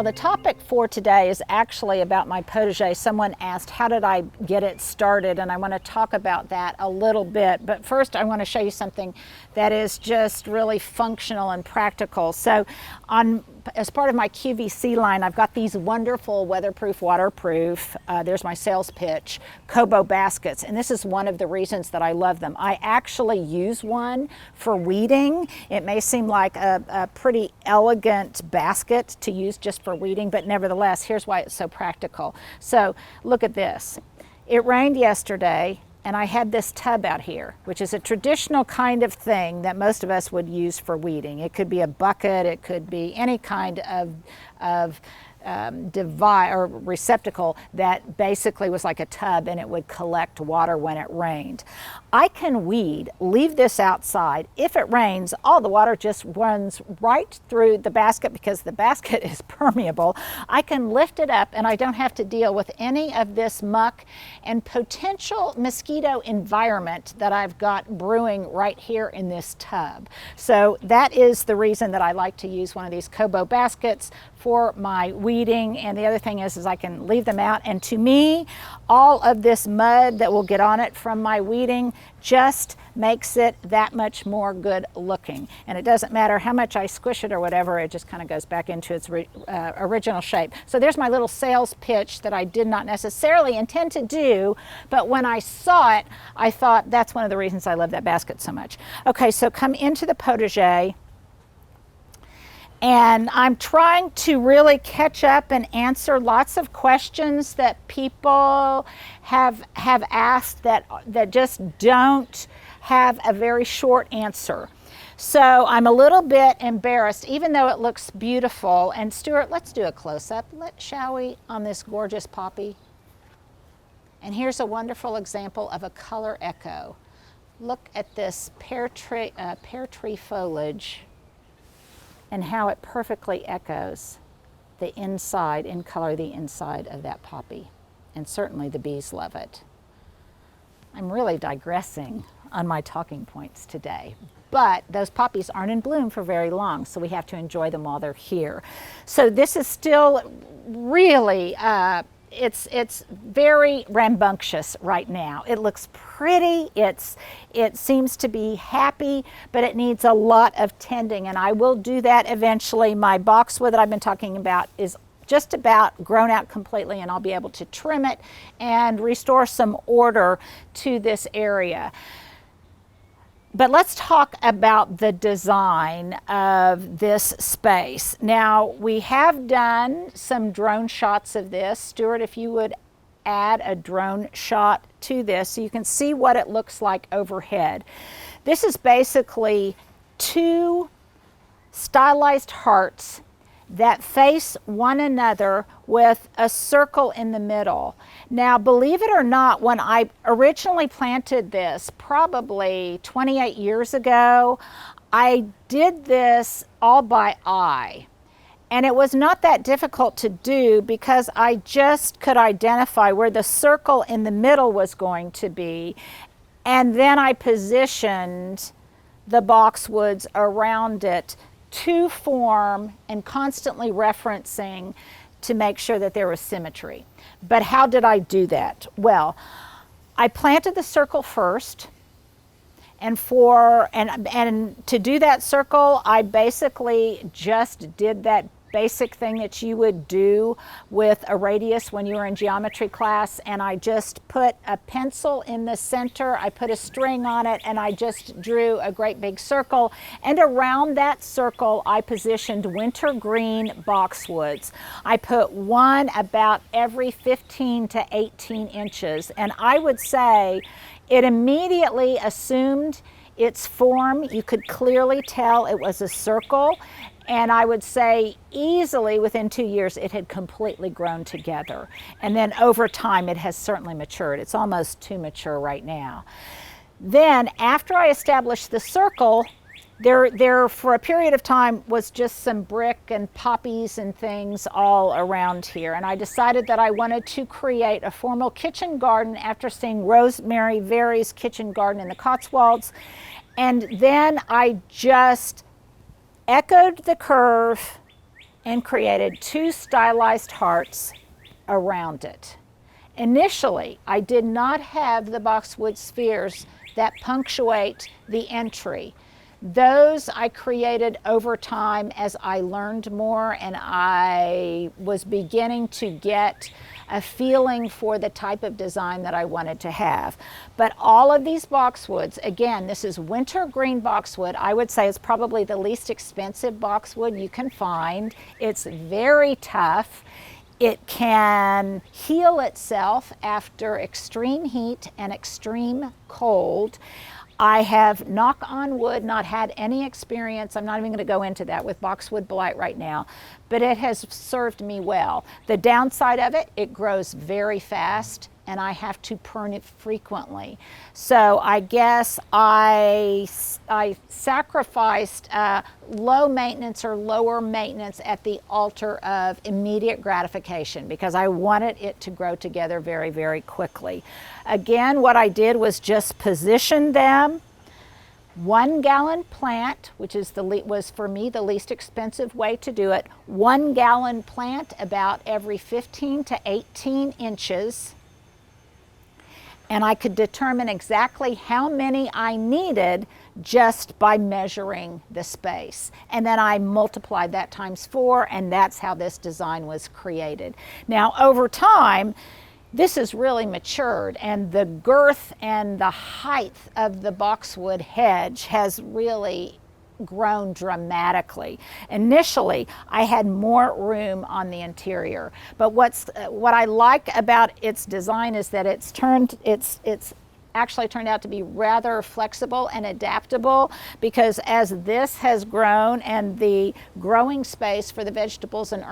the topic for today is actually about my potager. Someone asked, how did I get it started? And I want to talk about that a little bit. But first, I want to show you something that is just really functional and practical. So as part of my QVC line, I've got these wonderful weatherproof, waterproof, there's my sales pitch, Kobo baskets. And this is one of the reasons that I love them. I actually use one for weeding. It may seem like a pretty elegant basket to use just for weeding, but nevertheless, here's why it's so practical. So look at this. It rained yesterday, and I had this tub out here, which is a traditional kind of thing that most of us would use for weeding. It could be a bucket, it could be any kind of device or receptacle that basically was like a tub, and it would collect water when it rained. I can weed, leave this outside. If it rains, all the water just runs right through the basket because the basket is permeable. I can lift it up and I don't have to deal with any of this muck and potential mosquito environment that I've got brewing right here in this tub. So that is the reason that I like to use one of these Kobo baskets for my weeding. And the other thing is I can leave them out, and to me, all of this mud that will get on it from my weeding just makes it that much more good looking. And it doesn't matter how much I squish it or whatever, it just kind of goes back into its original shape. So there's my little sales pitch that I did not necessarily intend to do, but when I saw it, I thought that's one of the reasons I love that basket so much. Okay, so come into the potager. And I'm trying to really catch up and answer lots of questions that people have asked that just don't have a very short answer. So I'm a little bit embarrassed, even though it looks beautiful. And Stuart, let's do a close-up, shall we, on this gorgeous poppy? And here's a wonderful example of a color echo. Look at this pear tree foliage, and how it perfectly echoes the inside, in color, the inside of that poppy. And certainly the bees love it. I'm really digressing on my talking points today, but those poppies aren't in bloom for very long, so we have to enjoy them while they're here. So this is still really, it's very rambunctious right now. It looks pretty, it seems to be happy, but it needs a lot of tending, and I will do that eventually. My boxwood that I've been talking about is just about grown out completely, and I'll be able to trim it and restore some order to this area. But let's talk about the design of this space. Now, we have done some drone shots of this. Stuart, if you would add a drone shot to this so you can see what it looks like overhead. This is basically two stylized hearts that face one another with a circle in the middle. Now, believe it or not, when I originally planted this, probably 28 years ago, I did this all by eye. And it was not that difficult to do because I just could identify where the circle in the middle was going to be. And then I positioned the boxwoods around it to form and constantly referencing to make sure that there was symmetry. But how did I do that? Well, I planted the circle first, and to do that circle, I basically just did that basic thing that you would do with a radius when you were in geometry class, and I just put a pencil in the center, I put a string on it, and I just drew a great big circle, and around that circle I positioned wintergreen boxwoods. I put one about every 15 to 18 inches, and I would say it immediately assumed its form. You could clearly tell it was a circle. And I would say easily within 2 years it had completely grown together. And then over time it has certainly matured. It's almost too mature right now. Then after I established the circle, there for a period of time was just some brick and poppies and things all around here. And I decided that I wanted to create a formal kitchen garden after seeing Rosemary Verey's kitchen garden in the Cotswolds. And then I just echoed the curve and created 2 stylized hearts around it. Initially, I did not have the boxwood spheres that punctuate the entry. Those I created over time as I learned more and I was beginning to get a feeling for the type of design that I wanted to have. But all of these boxwoods, again, this is wintergreen boxwood. I would say it's probably the least expensive boxwood you can find. It's very tough. It can heal itself after extreme heat and extreme cold. I have, knock on wood, not had any experience, I'm not even going to go into that with boxwood blight right now, but it has served me well. The downside of it, it grows very fast and I have to prune it frequently. So I guess I sacrificed low maintenance or lower maintenance at the altar of immediate gratification because I wanted it to grow together very, very quickly. Again, what I did was just position them. 1 gallon plant, which is was for me the least expensive way to do it. 1 gallon plant about every 15 to 18 inches. And I could determine exactly how many I needed just by measuring the space. And then I multiplied that times 4, and that's how this design was created. Now, over time, this has really matured, and the girth and the height of the boxwood hedge has really grown dramatically. Initially, I had more room on the interior, but what I like about its design is that it's actually turned out to be rather flexible and adaptable, because as this has grown and the growing space for the vegetables and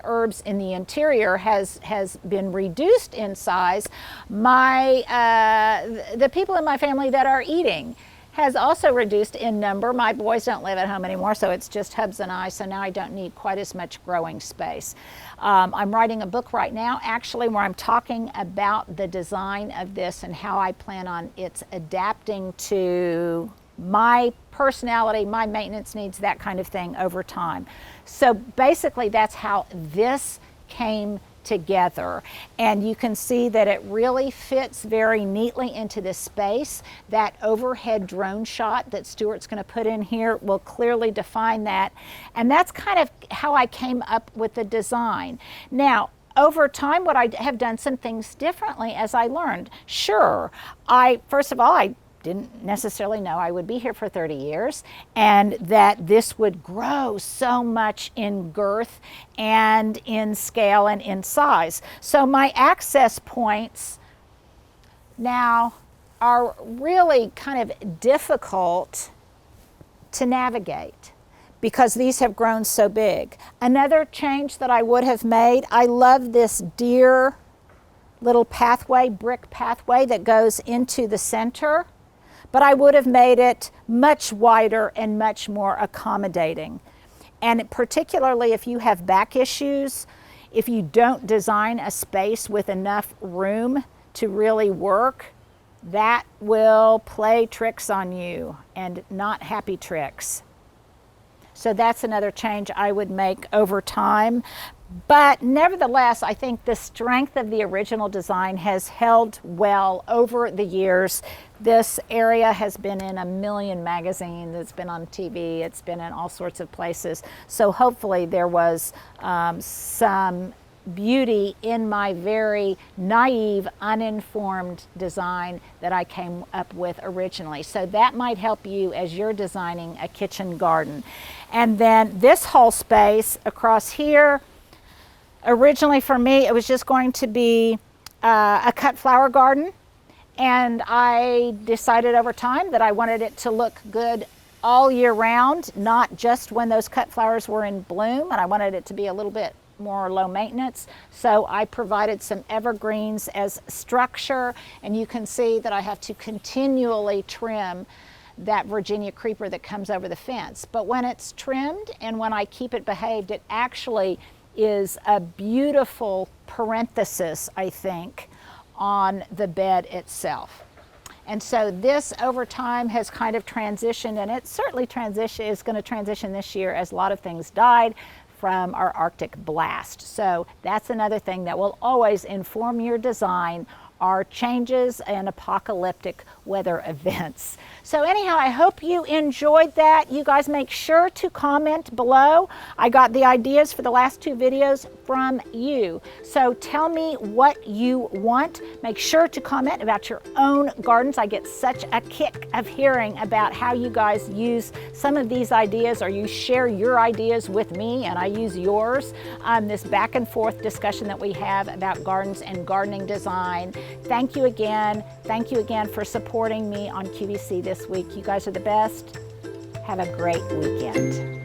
herbs in the interior has been reduced in size, the people in my family that are eating has also reduced in number. My boys don't live at home anymore, so it's just Hubs and I, so now I don't need quite as much growing space. I'm writing a book right now, actually, where I'm talking about the design of this and how I plan on its adapting to my personality, my maintenance needs, that kind of thing over time. So basically, that's how this came together, and you can see that it really fits very neatly into this space. That overhead drone shot that Stuart's going to put in here will clearly define that, and that's kind of how I came up with the design. Now, over time, what I have done some things differently as I learned. Sure, first of all, I didn't necessarily know I would be here for 30 years and that this would grow so much in girth and in scale and in size. So my access points now are really kind of difficult to navigate because these have grown so big. Another change that I would have made, I love this deer little pathway, brick pathway that goes into the center, but I would have made it much wider and much more accommodating. And particularly if you have back issues, if you don't design a space with enough room to really work, that will play tricks on you, and not happy tricks. So that's another change I would make over time. But nevertheless, I think the strength of the original design has held well over the years. This area has been in a million magazines, it's been on TV, it's been in all sorts of places. So hopefully there was some beauty in my very naive, uninformed design that I came up with originally. So that might help you as you're designing a kitchen garden. And then this whole space across here, originally for me, it was just going to be a cut flower garden. And I decided over time that I wanted it to look good all year round, not just when those cut flowers were in bloom. And I wanted it to be a little bit more low maintenance. So I provided some evergreens as structure. And you can see that I have to continually trim that Virginia creeper that comes over the fence. But when it's trimmed and when I keep it behaved, it actually is a beautiful parenthesis, I think, on the bed itself. And so this over time has kind of transitioned, and it certainly is going to transition this year as a lot of things died. from our Arctic blast. So that's another thing that will always inform your design, are changes and apocalyptic weather events. So anyhow, I hope you enjoyed that. You guys make sure to comment below. I got the ideas for the last 2 videos from you. So tell me what you want. Make sure to comment about your own gardens. I get such a kick of hearing about how you guys use some of these ideas, or you share your ideas with me and I use yours. This back and forth discussion that we have about gardens and gardening design. Thank you again. Thank you again for supporting me on QVC this week. You guys are the best. Have a great weekend.